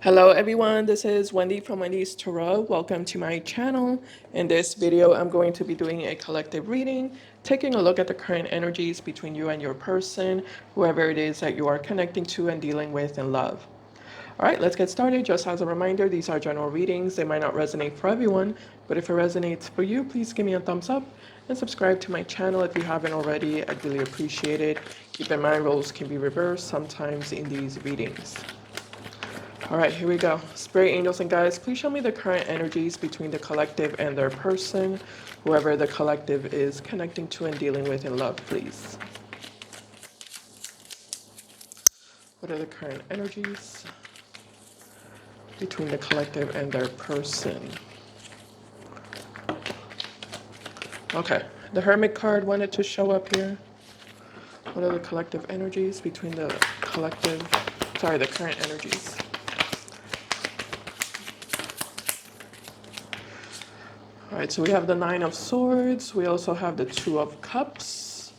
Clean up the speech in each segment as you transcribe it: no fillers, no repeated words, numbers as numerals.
Hello everyone, this is Wendy from Wendys Tarot. Welcome to my channel. In this video, I'm going to be doing a collective reading, taking a look at the current energies between you and your person, whoever it is that you are connecting to and dealing with in love. All right, let's get started. Just as a reminder, these are general readings. They might not resonate for everyone, but if it resonates for you, please give me a thumbs up and subscribe to my channel if you haven't already. I'd really appreciate it. Keep in mind, roles can be reversed sometimes in these readings. All right, here we go. Spirit angels and guides, please show me the current energies between the collective and their person, whoever the collective is connecting to and dealing with in love, please. What are the current energies between the collective and their person? Okay, the Hermit card wanted to show up here. What are the collective energies between the the current energies? All right, so we have the Nine of Swords. We also have the Two of Cups.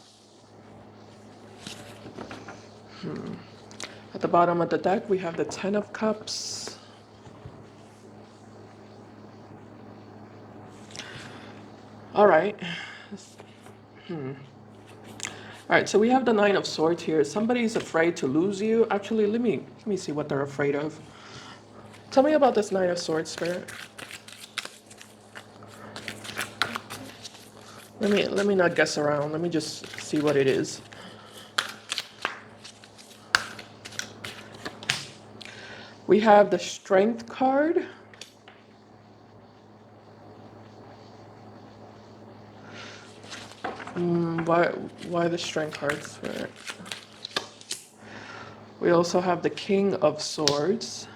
At the bottom of the deck, we have the Ten of Cups. All right. All right, so we have the Nine of Swords here. Somebody's afraid to lose you. Actually, let me see what they're afraid of. Tell me about this Nine of Swords, Spirit. Let me not guess around. Let me just see what it is. We have the Strength card. Why the Strength cards, Spirit? We also have the King of Swords.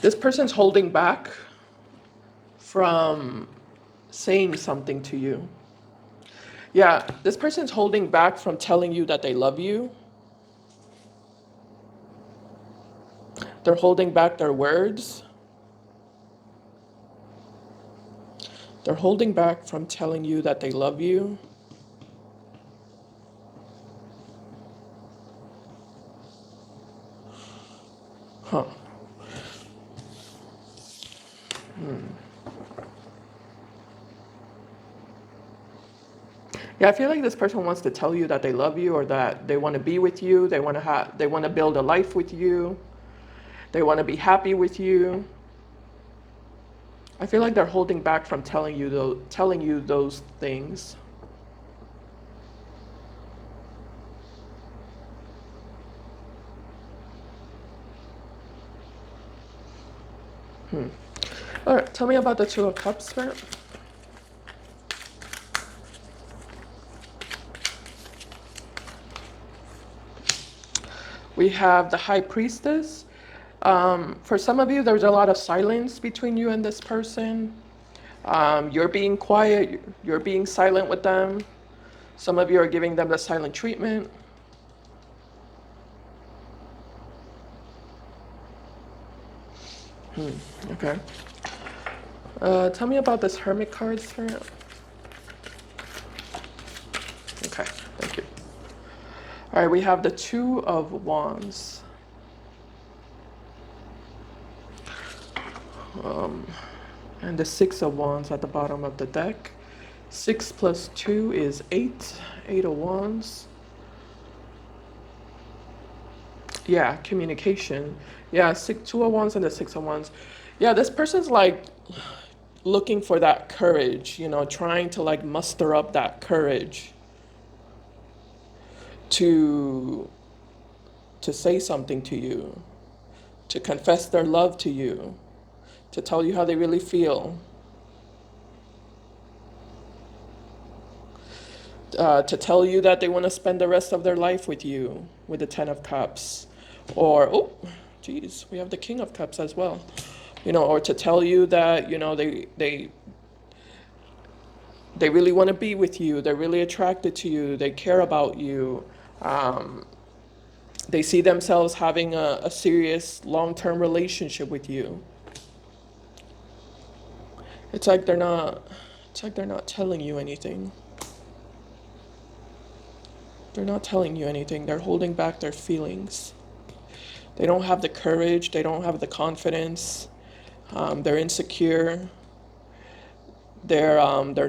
This person's holding back from saying something to you. Yeah, this person's holding back from telling you that they love you. They're holding back their words. They're holding back from telling you that they love you. Huh. Yeah, I feel like this person wants to tell you that they love you or that they want to be with you. They want to build a life with you. They want to be happy with you. I feel like they're holding back from telling you those things. All right, tell me about the Two of Cups, Spirit. We have the High Priestess. For some of you, there's a lot of silence between you and this person. You're being quiet, you're being silent with them. Some of you are giving them the silent treatment. Okay. Tell me about this Hermit card, Spirit. Okay, thank you. All right, we have the Two of Wands. And the Six of Wands at the bottom of the deck. 6 plus 2 is 8. 8 of Wands. Yeah, communication. Yeah, 2 of Wands and the 6 of Wands. Yeah, this person's like looking for that courage, trying to like muster up that courage to say something to you, to confess their love to you, to tell you how they really feel. To tell you that they want to spend the rest of their life with you, with the Ten of Cups. Or, oh, geez, we have the King of Cups as well. Or to tell you that, they really want to be with you. They're really attracted to you. They care about you. They see themselves having a serious long-term relationship with you. It's like they're not telling you anything. They're not telling you anything. They're holding back their feelings. They don't have the courage. They don't have the confidence. They're insecure. They're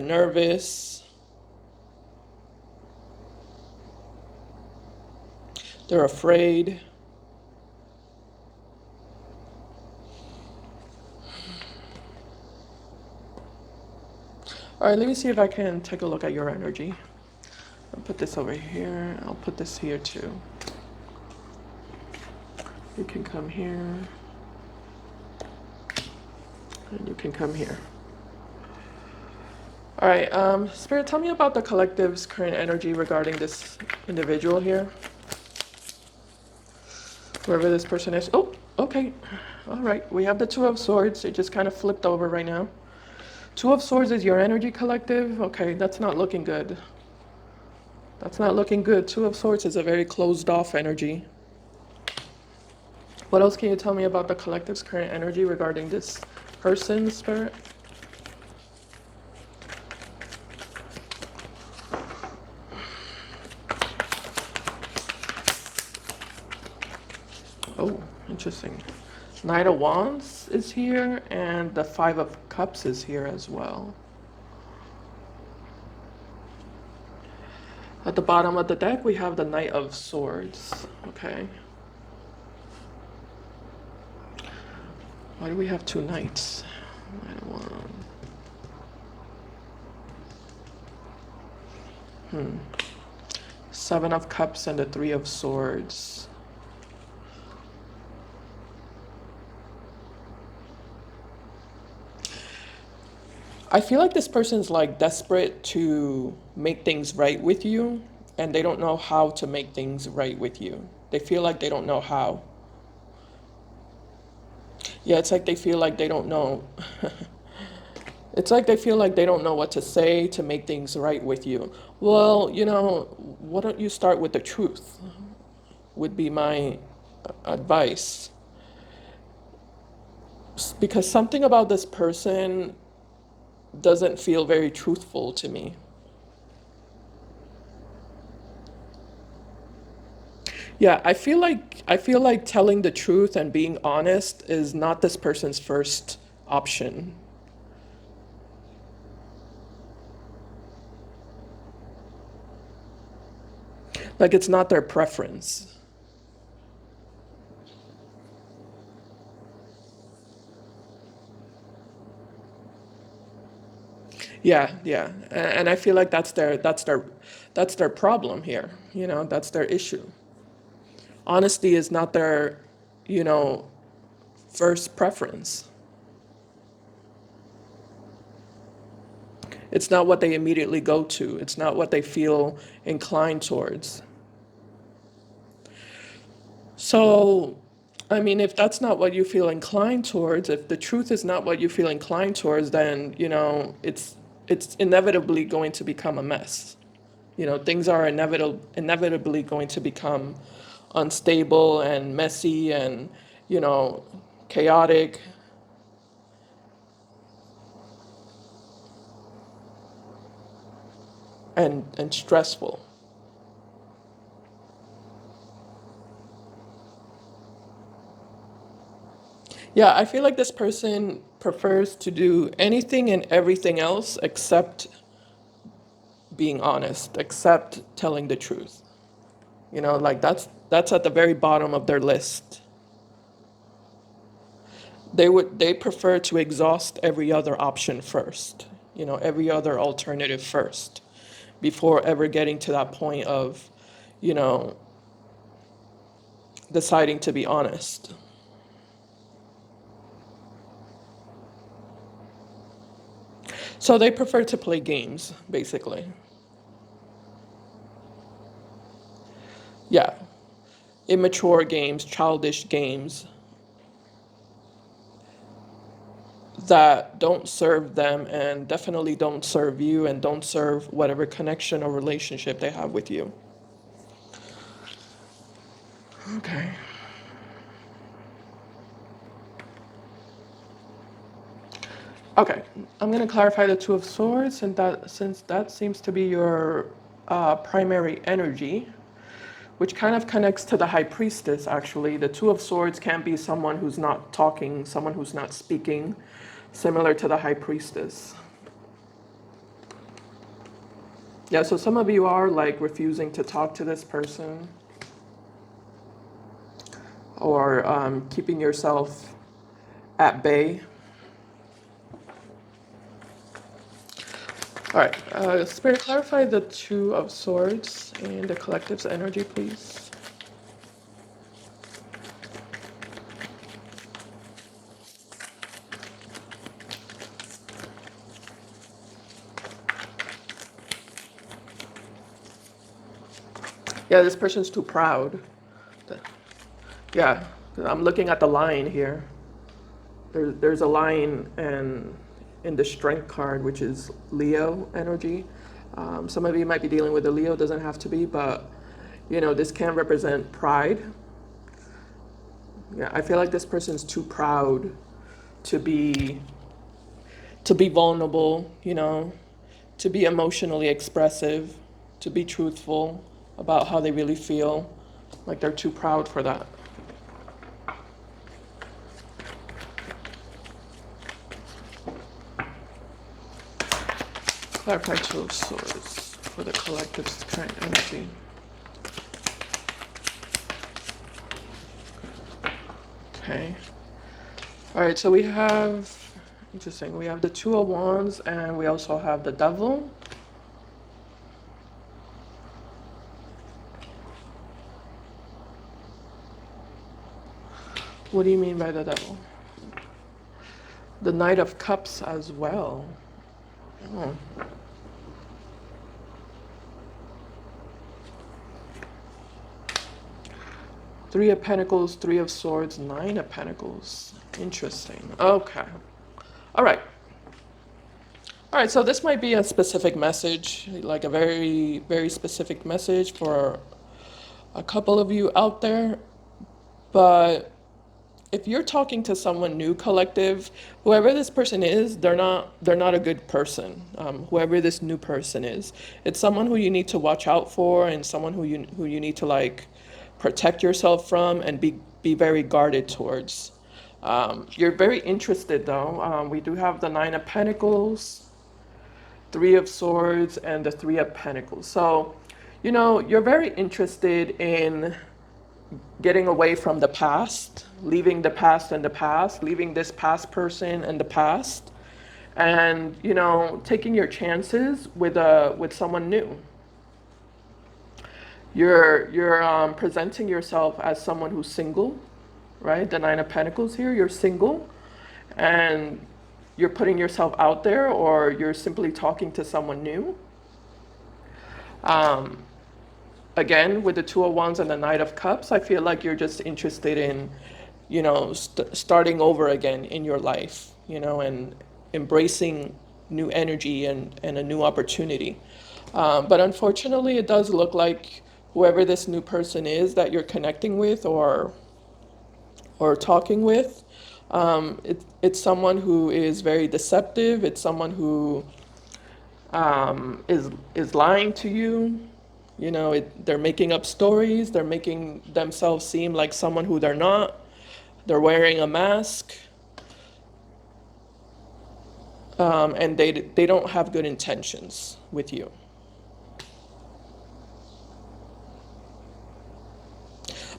nervous. They're afraid. All right, let me see if I can take a look at your energy. I'll put this over here. I'll put this here too. You can come here. And you can come here. All right, Spirit, tell me about the collective's current energy regarding this individual here. Whoever this person is. Oh, okay. All right, we have the Two of Swords. It just kind of flipped over right now. Two of Swords is your energy, collective. Okay, that's not looking good. That's not looking good. Two of Swords is a very closed off energy. What else can you tell me about the collective's current energy regarding this person, Spirit? Oh, interesting. Knight of Wands is here, and the Five of Cups is here as well. At the bottom of the deck, we have the Knight of Swords. Okay. Why do we have two knights? Knight of Wands. Seven of Cups and the Three of Swords. I feel like this person's like desperate to make things right with you, and they don't know how to make things right with you. They feel like they don't know how. Yeah, it's like they feel like they don't know. It's like they feel like they don't know what to say to make things right with you. Well, you know, why don't you start with the truth? Would be my advice. Because something about this person doesn't feel very truthful to me. Yeah, I feel like telling the truth and being honest is not this person's first option. Like it's not their preference. Yeah, yeah. And I feel like that's their problem here. You know, that's their issue. Honesty is not their, you know, first preference. It's not what they immediately go to. It's not what they feel inclined towards. So, I mean, if that's not what you feel inclined towards, if the truth is not what you feel inclined towards, then, you know, it's inevitably going to become a mess. You know, things are inevitably going to become unstable and messy and, you know, chaotic. And stressful. Yeah, I feel like this person prefers to do anything and everything else except being honest, except telling the truth. You know, like that's at the very bottom of their list. They prefer to exhaust every other option first, you know, every other alternative first, before ever getting to that point of, you know, deciding to be honest. So they prefer to play games, basically. Yeah, immature games, childish games that don't serve them and definitely don't serve you and don't serve whatever connection or relationship they have with you. Okay. Okay, I'm going to clarify the Two of Swords, and that since that seems to be your primary energy, which kind of connects to the High Priestess, actually. The Two of Swords can be someone who's not talking, someone who's not speaking, similar to the High Priestess. Yeah, so some of you are like refusing to talk to this person, or keeping yourself at bay. All right, Spirit, clarify the Two of Swords and the collective's energy, please. Yeah, this person's too proud. Yeah, I'm looking at the line here. There's a line and in the Strength card, which is Leo energy. Some of you might be dealing with a Leo, doesn't have to be, but you know, this can represent pride. Yeah, I feel like this person's too proud to be vulnerable, you know, to be emotionally expressive, to be truthful about how they really feel. Like they're too proud for that. Clarify Two of Swords for the collective's current energy. Okay. All right, so we have, interesting, we have the Two of Wands and we also have the Devil. What do you mean by the Devil? The Knight of Cups as well. Oh. Three of Pentacles, Three of Swords, Nine of Pentacles. Interesting. Okay. All right. All right, so this might be a specific message, like a very, very specific message for a couple of you out there. But if you're talking to someone new, collective, whoever this person is, they're not a good person. Whoever this new person is, it's someone who you need to watch out for, and someone who you need to like protect yourself from and be very guarded towards. You're very interested though. We do have the Nine of Pentacles, Three of Swords, and the Three of Pentacles. So, you know, you're very interested in getting away from the past, leaving the past in the past, leaving this past person in the past, and you know, taking your chances with someone new. You're presenting yourself as someone who's single, right? The Nine of Pentacles here, you're single, and you're putting yourself out there, or you're simply talking to someone new. Again, with the Two of Wands and the Knight of Cups, I feel like you're just interested in, you know, starting over again in your life, you know, and embracing new energy and a new opportunity. But unfortunately, it does look like whoever this new person is that you're connecting with or talking with, it's someone who is very deceptive. It's someone who is lying to you. You know, they're making up stories. They're making themselves seem like someone who they're not. They're wearing a mask. And they don't have good intentions with you.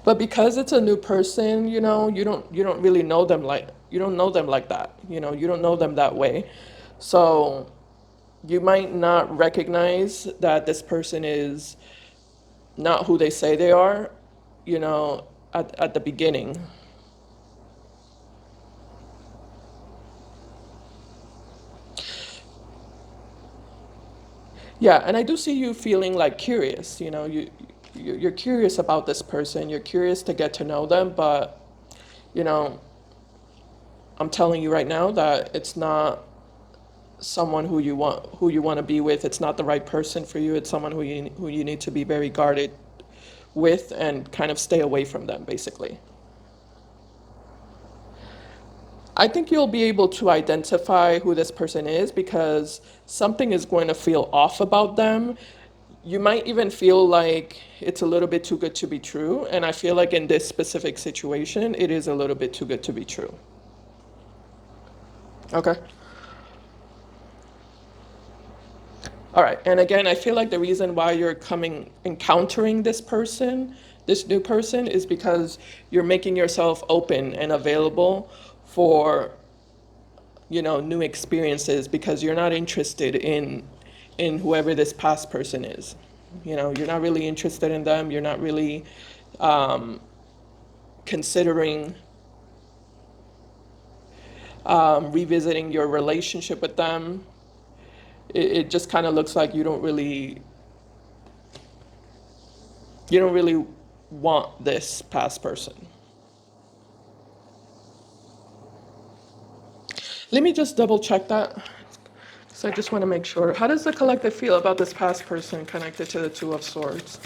But because it's a new person, you know, you don't really know them like that. You know, you don't know them that way. So you might not recognize that this person is not who they say they are, you know, at the beginning. Yeah, and I do see you feeling like curious, you know, you're curious about this person, you're curious to get to know them, but you know, I'm telling you right now that it's not someone who you want to be with. It's not the right person for you. It's someone who you need to be very guarded with and kind of stay away from them, basically. I think you'll be able to identify who this person is because something is going to feel off about them. you might even feel like it's a little bit too good to be true. And I feel like in this specific situation, it is a little bit too good to be true. Okay. All right. And again, I feel like the reason why you're encountering this new person, is because you're making yourself open and available for, new experiences, because you're not interested in whoever this past person is. You're not really interested in them. You're not really considering revisiting your relationship with them. It just kind of looks like you don't really want this past person. Let me just double check that. So I just want to make sure. How does the collective feel about this past person connected to the Two of Swords?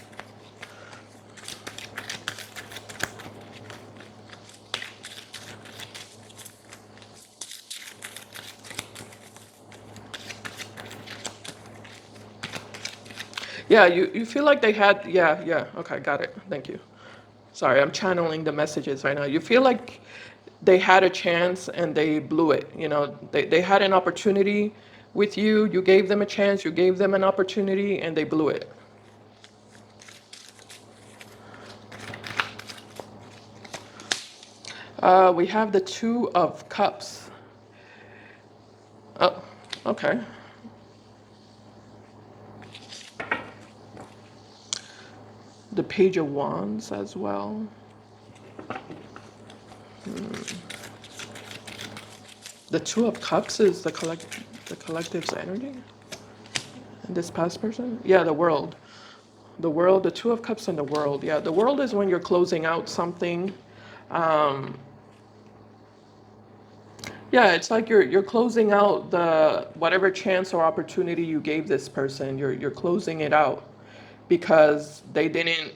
Yeah, you feel like they had, yeah, okay, got it. Thank you. Sorry, I'm channeling the messages right now. You feel like they had a chance and they blew it. They had an opportunity with you. You gave them a chance, you gave them an opportunity, and they blew it. We have the Two of Cups. Oh, okay. The Page of Wands as well. The Two of Cups is the collective's energy. And this past person? Yeah, the world. The world, the Two of Cups and the world. Yeah, the world is when you're closing out something. Yeah, it's like you're closing out the whatever chance or opportunity you gave this person. You're closing it out because they didn't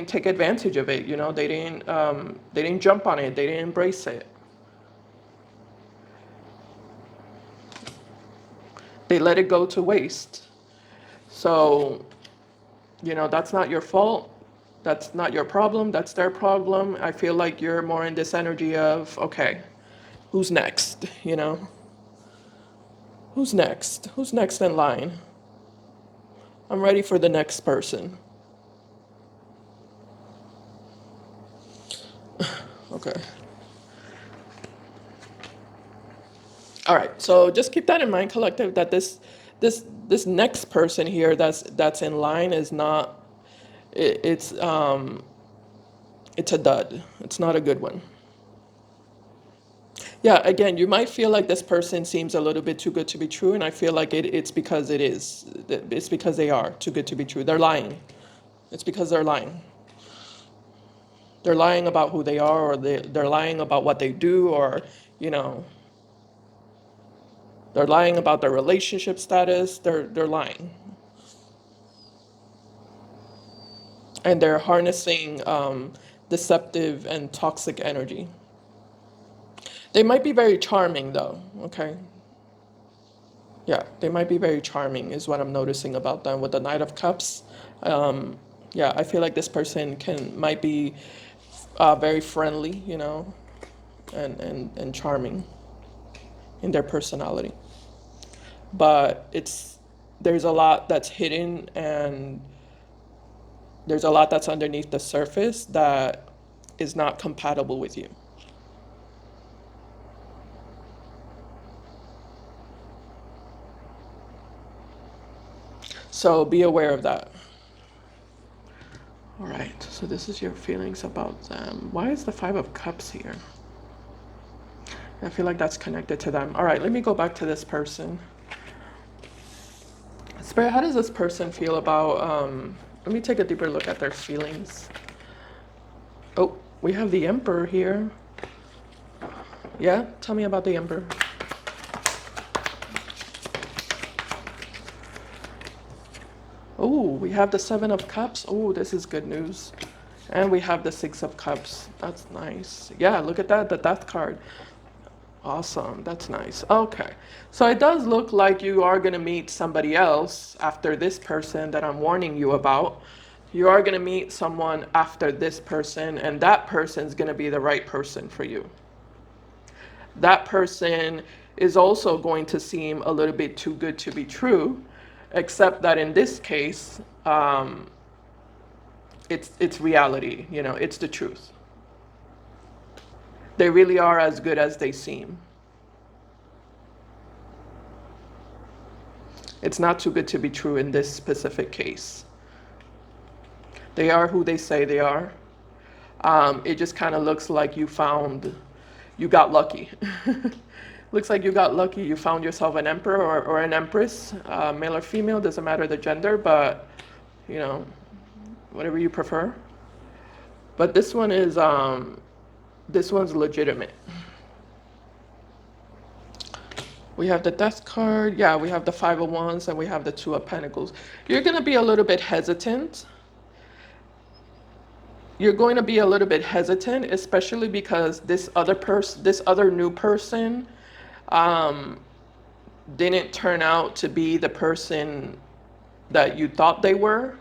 take advantage of it. They didn't jump on it. They didn't embrace it. They let it go to waste. So, that's not your fault. That's not your problem. That's their problem. I feel like you're more in this energy of, okay, who's next? Who's next? Who's next in line? I'm ready for the next person. Okay. All right. So just keep that in mind, collective, that this next person here that's in line is not it, it's a dud. It's not a good one. Yeah, again, you might feel like this person seems a little bit too good to be true, and I feel like it's because it is. It's because they are too good to be true. They're lying. It's because they're lying. They're lying about who they are, or they're lying about what they do, or, you know, they're lying about their relationship status. They're lying. And they're harnessing deceptive and toxic energy. They might be very charming, though, okay? Yeah, they might be very charming, is what I'm noticing about them with the Knight of Cups. Um, yeah, I feel like this person might be very friendly, and charming in their personality. But there's a lot that's hidden, and there's a lot that's underneath the surface that is not compatible with you. So be aware of that. All right, so this is your feelings about them. Why is the Five of Cups here? I feel like that's connected to them. All right, let me go back to this person. Spirit, how does this person feel about, let me take a deeper look at their feelings. Oh, we have the Emperor here. Yeah, tell me about the Emperor. Oh, we have the Seven of Cups. Oh, this is good news. And we have the Six of Cups. That's nice. Yeah, look at that, the Death card. Awesome. That's nice. Okay. So it does look like you are going to meet somebody else after this person that I'm warning you about. You are going to meet someone after this person, and that person's going to be the right person for you. That person is also going to seem a little bit too good to be true, except that in this case, it's reality. You know, it's the truth. They really are as good as they seem. It's not too good to be true in this specific case. They are who they say they are. It just kind of looks like you got lucky. Looks like you got lucky. You found yourself an emperor or an empress, male or female, doesn't matter the gender, but you know, whatever you prefer. But this one's legitimate. We have the Death card. Yeah, we have the Five of Wands and we have the Two of Pentacles. You're going to be a little bit hesitant. You're going to be a little bit hesitant, especially because this other new person, didn't turn out to be the person that you thought they were.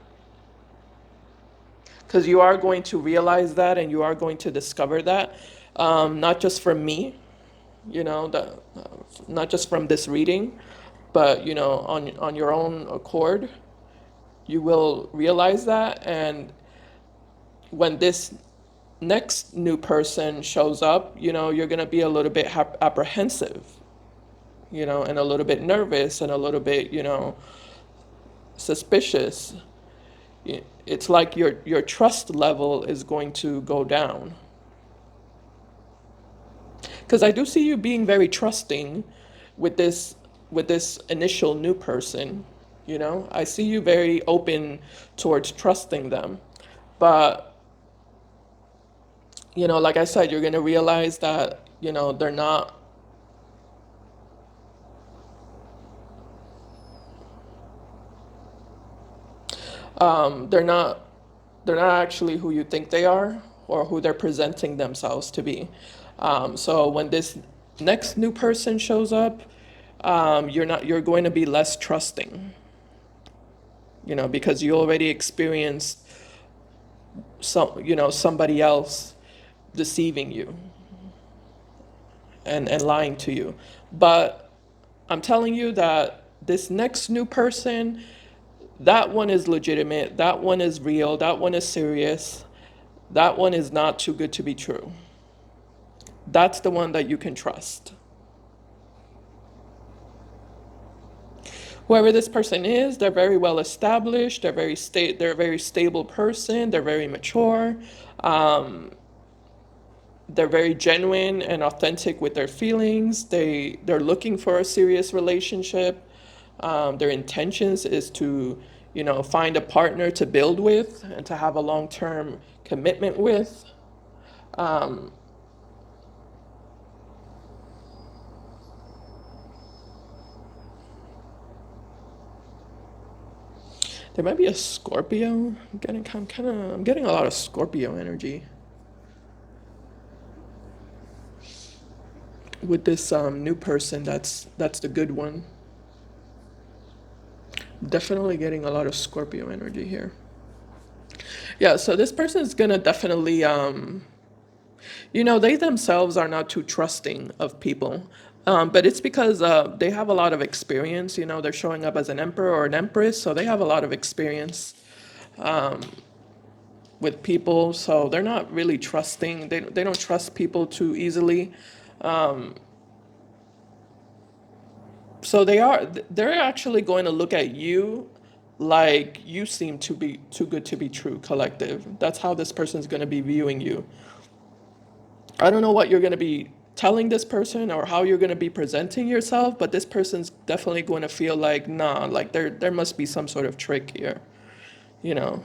Because you are going to realize that and you are going to discover that, not just from me, you know, not just from this reading, but you know, on your own accord, you will realize that. And when this next new person shows up, you know, you're going to be a little bit apprehensive, you know, and a little bit nervous and a little bit, you know, suspicious. It's like your trust level is going to go down. Because I do see you being very trusting with this initial new person, you know. I see you very open towards trusting them. But, you know, like I said, you're going to realize that, you know, they're not they're not actually who you think they are or who they're presenting themselves to be. So when this next new person shows up, you're going to be less trusting, you know, because you already experienced somebody else deceiving you and lying to you. But I'm telling you that this next new person, that one is legitimate, that one is real, that one is serious, that one is not too good to be true. That's the one that you can trust. Whoever this person is, they're very well established, they're a very stable person, they're very mature, they're very genuine and authentic with their feelings. They're looking for a serious relationship. Their intentions is to, you know, find a partner to build with and to have a long-term commitment with. There might be a Scorpio. I'm getting a lot of Scorpio energy with this new person. That's the good one. Definitely getting a lot of Scorpio energy here. Yeah, so this person is gonna definitely, you know, they themselves are not too trusting of people. But it's because they have a lot of experience. You know, they're showing up as an emperor or an empress, so they have a lot of experience with people. So they're not really trusting. They don't trust people too easily. So they're actually going to look at you like you seem to be too good to be true, collective. That's how this person's going to be viewing you. I don't know what you're going to be telling this person or how you're going to be presenting yourself, but this person's definitely going to feel like, nah, like there must be some sort of trick here. You know,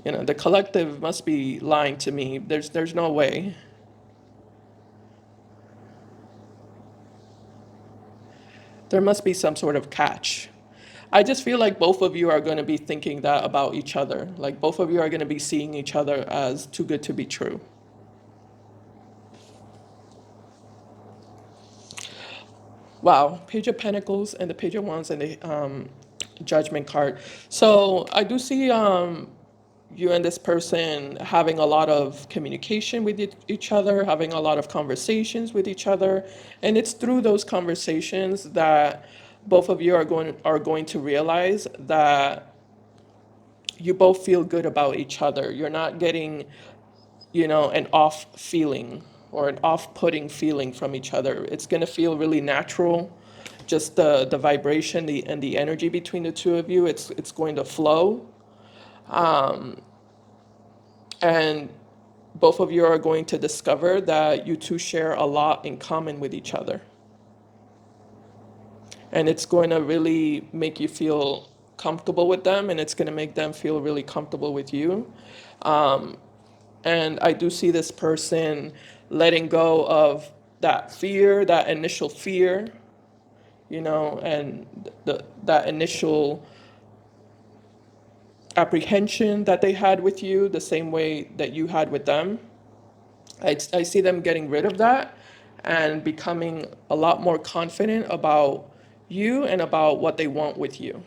the collective must be lying to me. There's no way. There must be some sort of catch. I just feel like both of you are going to be thinking that about each other. Like both of you are going to be seeing each other as too good to be true. Wow, Page of Pentacles and the Page of Wands and the Judgment card. So I do see you and this person having a lot of communication with each other, having a lot of conversations with each other, and it's through those conversations that both of you are going to realize that you both feel good about each other. You're not getting, an off feeling or an off-putting feeling from each other. It's going to feel really natural. Just the vibration, and the energy between the two of you, it's going to flow. And both of you are going to discover that you two share a lot in common with each other. And it's going to really make you feel comfortable with them, and it's going to make them feel really comfortable with you. And I do see this person letting go of that fear, that initial fear, and that initial apprehension that they had with you, the same way that you had with them. I see them getting rid of that and becoming a lot more confident about you and about what they want with you.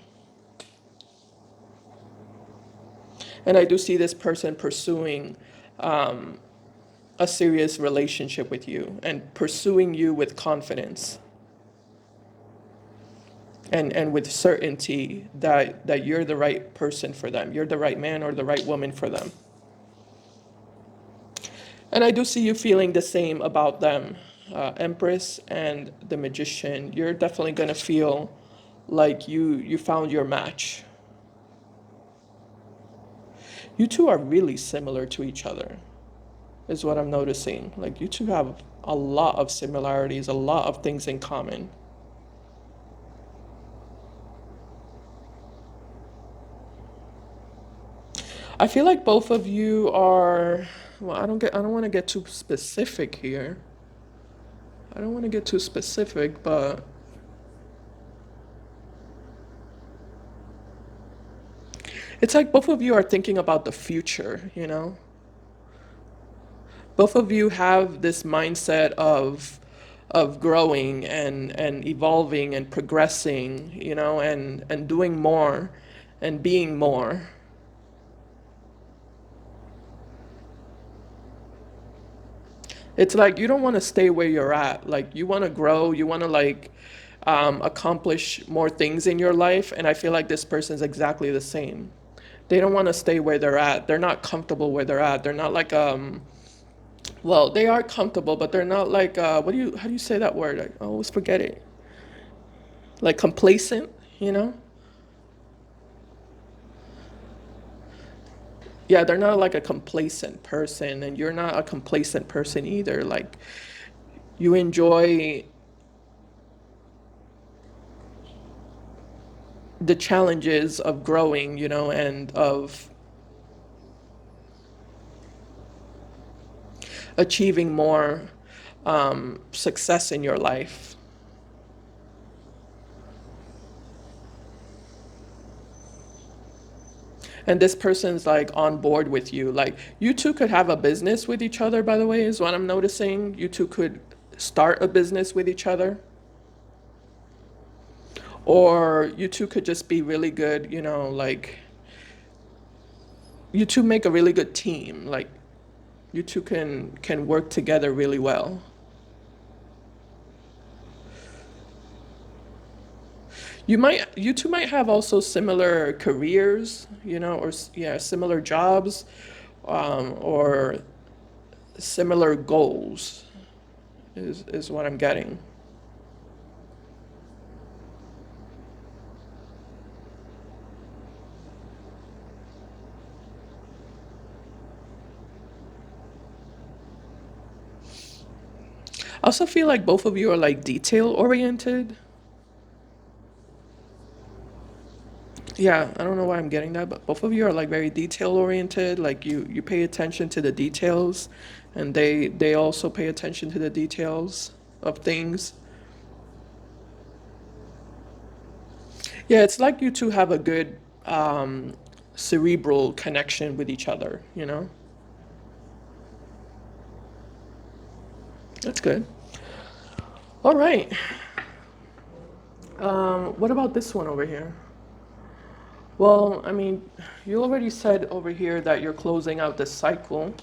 And I do see this person pursuing a serious relationship with you and pursuing you with confidence and with certainty that you're the right person for them. You're the right man or the right woman for them. And I do see you feeling the same about them, Empress and the Magician. You're definitely going to feel like you found your match. You two are really similar to each other, is what I'm noticing. Like, you two have a lot of similarities, a lot of things in common. I feel like both of you are, well, I don't want to get too specific here. I don't want to get too specific, but it's like both of you are thinking about the future. Both of you have this mindset of growing and evolving and progressing, and doing more and being more. It's like you don't want to stay where you're at. Like, you want to grow, you want to like accomplish more things in your life, and I feel like this person's exactly the same. They don't want to stay where they're at. They're not comfortable where they're at. They're not like well, they are comfortable, but they're not like how do you say that word? I always forget it. Like complacent, you know? Yeah, they're not like a complacent person, and you're not a complacent person either. Like, you enjoy the challenges of growing, and of achieving more success in your life. And this person's like on board with you. Like, you two could have a business with each other, by the way, is what I'm noticing. You two could start a business with each other. Or you two could just be really good, like, you two make a really good team. Like, you two can work together really well. You two might have also similar careers, or yeah, similar jobs, or similar goals is what I'm getting. I also feel like both of you are like detail oriented. Yeah, I don't know why I'm getting that, but both of you are like very detail oriented. Like, you pay attention to the details, and they also pay attention to the details of things. Yeah, it's like you two have a good cerebral connection with each other. That's good. All right. What about this one over here? Well, I mean, you already said over here that you're closing out this cycle.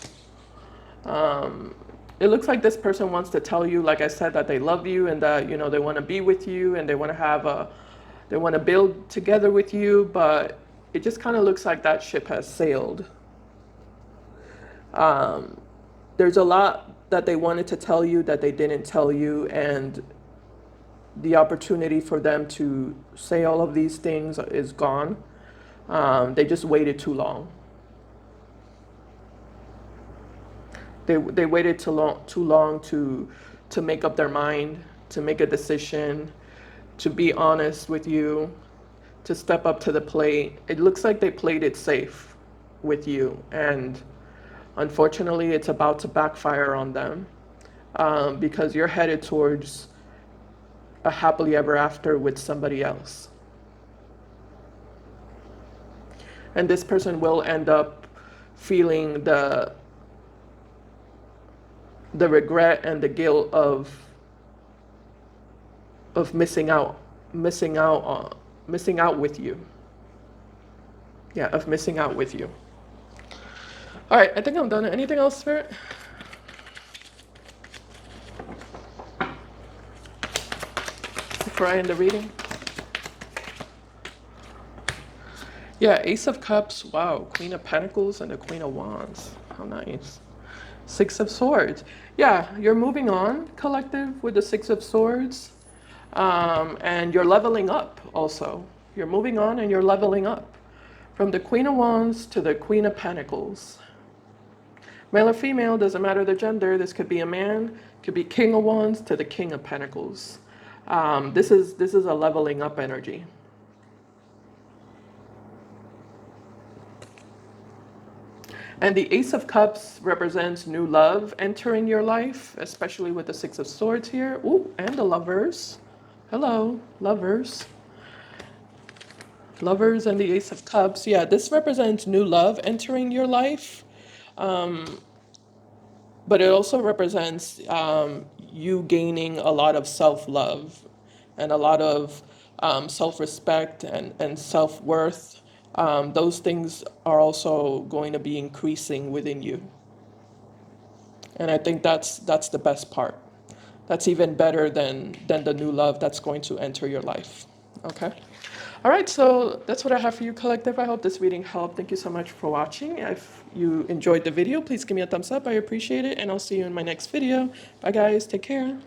It looks like this person wants to tell you, like I said, that they love you and that, you know, they want to be with you and they want to they want to build together with you, but it just kind of looks like that ship has sailed. There's a lot that they wanted to tell you that they didn't tell you, and the opportunity for them to say all of these things is gone. They just waited too long. They waited too long to make up their mind, to make a decision, to be honest with you, to step up to the plate. It looks like they played it safe with you, and unfortunately, it's about to backfire on them, because you're headed towards a happily ever after with somebody else. And this person will end up feeling the regret and the guilt of missing out with you. Yeah, of missing out with you. All right, I think I'm done. Anything else, Spirit? Before I end the reading? Yeah, Ace of Cups. Wow, Queen of Pentacles and the Queen of Wands. How nice. Six of Swords. Yeah, you're moving on, collective, with the Six of Swords. And you're leveling up also. You're moving on and you're leveling up. From the Queen of Wands to the Queen of Pentacles. Male or female, doesn't matter the gender. This could be a man, could be King of Wands to the King of Pentacles. This is a leveling up energy. And the Ace of Cups represents new love entering your life, especially with the Six of Swords here. Ooh, and the Lovers. Hello, Lovers. Lovers and the Ace of Cups. Yeah, this represents new love entering your life. But it also represents you gaining a lot of self-love and a lot of self-respect and self-worth. Those things are also going to be increasing within you. And I think that's the best part. That's even better than the new love that's going to enter your life. Okay? All right, so that's what I have for you, collective. I hope this reading helped. Thank you so much for watching. If you enjoyed the video, please give me a thumbs up. I appreciate it, and I'll see you in my next video. Bye, guys. Take care.